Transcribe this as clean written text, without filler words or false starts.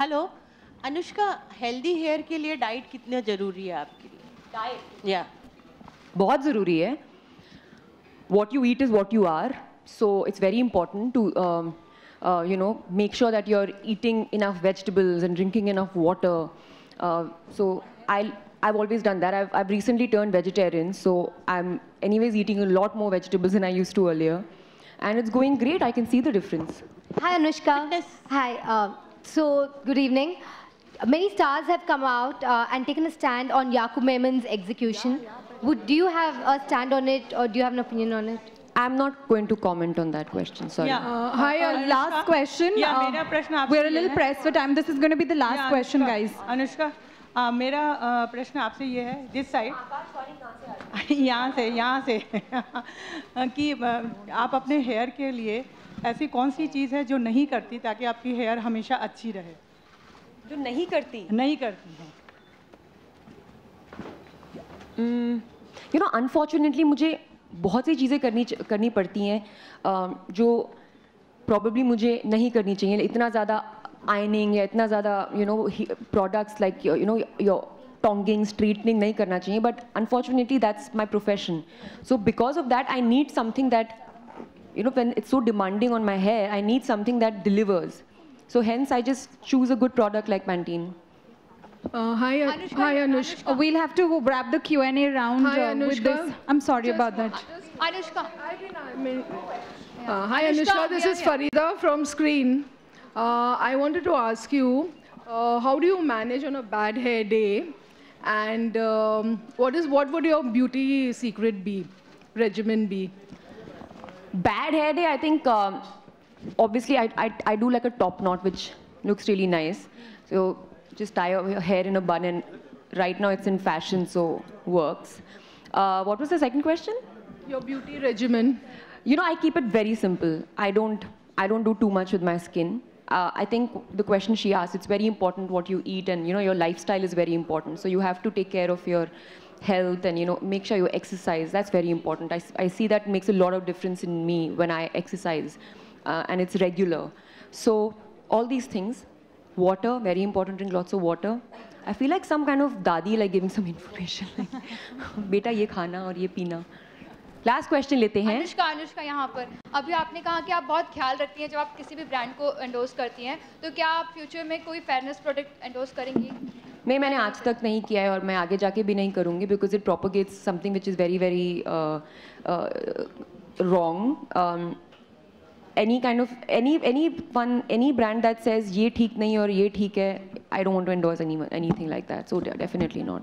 Hello Anushka, healthy hair के लिए diet कितना जरूरी है आपके लिए? डाइट या बहुत ज़रूरी है. What you eat is what you are. So it's very important to make sure that you're eating enough vegetables and drinking enough water. So I've always done that. I've recently turned vegetarian, so I'm anyways eating a lot more vegetables than I used to earlier, and it's going great. I can see the difference. Hi Anushka. Fitness. Hi. So good evening. Many stars have come out and taken a stand on Yaqub Memon's execution. Do you have a stand on it, or do you have an opinion on it? I'm not going to comment on that question. Sorry. Hi, last question. मेरा प्रश्न आपसे We're a little pressed for time. This is going to be the last question, guys. Anushka, मेरा प्रश्न आपसे ये है, this side, यहाँ से कि आप अपने हेयर के लिए ऐसी कौन सी चीज़ है जो नहीं करती ताकि आपकी हेयर हमेशा अच्छी रहे? जो नहीं करती है. अनफॉर्चुनेटली मुझे बहुत सी चीज़ें करनी पड़ती हैं जो प्रॉबेबली मुझे नहीं करनी चाहिए. इतना ज़्यादा आयनिंग या इतना ज़्यादा प्रोडक्ट्स लाइक योर टोंगिंग, स्ट्रेटनिंग नहीं करना चाहिए. But unfortunately that's my profession. So because of that I need something that when it's so demanding on my hair, I need something that delivers. So hence I just choose a good product like Pantene. Hi Anushka. We'll have to wrap the Q&A round with this. I'm sorry about that. Anushka. Hi Anushka, this is Farida from Screen. I wanted to ask you, how do you manage on a bad hair day? And what would your beauty secret be, regimen be? Bad hair day, I think obviously I do like a top knot which looks really nice. So just tie your hair in a bun, and right now it's in fashion, so works. What was the second question? Your beauty regimen. I keep it very simple. I don't do too much with my skin. I think the question she asked, it's very important what you eat, and your lifestyle is very important. So you have to take care of your health and make sure you exercise. That's very important. I see that makes a lot of difference in me when I exercise, and it's regular. So all these things. Water, very important. Drink lots of water. I feel like some kind of dadi, like giving some information. Like, बेटा ये खाना और ये पीना. Last question लेते हैं. अनुष्का यहाँ पर अभी आपने कहा कि आप बहुत ख्याल रखती हैं जब आप किसी भी ब्रांड को एंडोर्स करती हैं, तो क्या आप फ्यूचर में कोई फेयरनेस प्रोडक्ट एंडोर्स करेंगी? नहीं, मैंने आज तक नहीं किया है और मैं आगे जाके भी नहीं करूँगी, because it propagates something which is very very wrong. any brand that says ये ठीक नहीं और ये ठीक है, I don't want to endorse anything like that. So definitely not.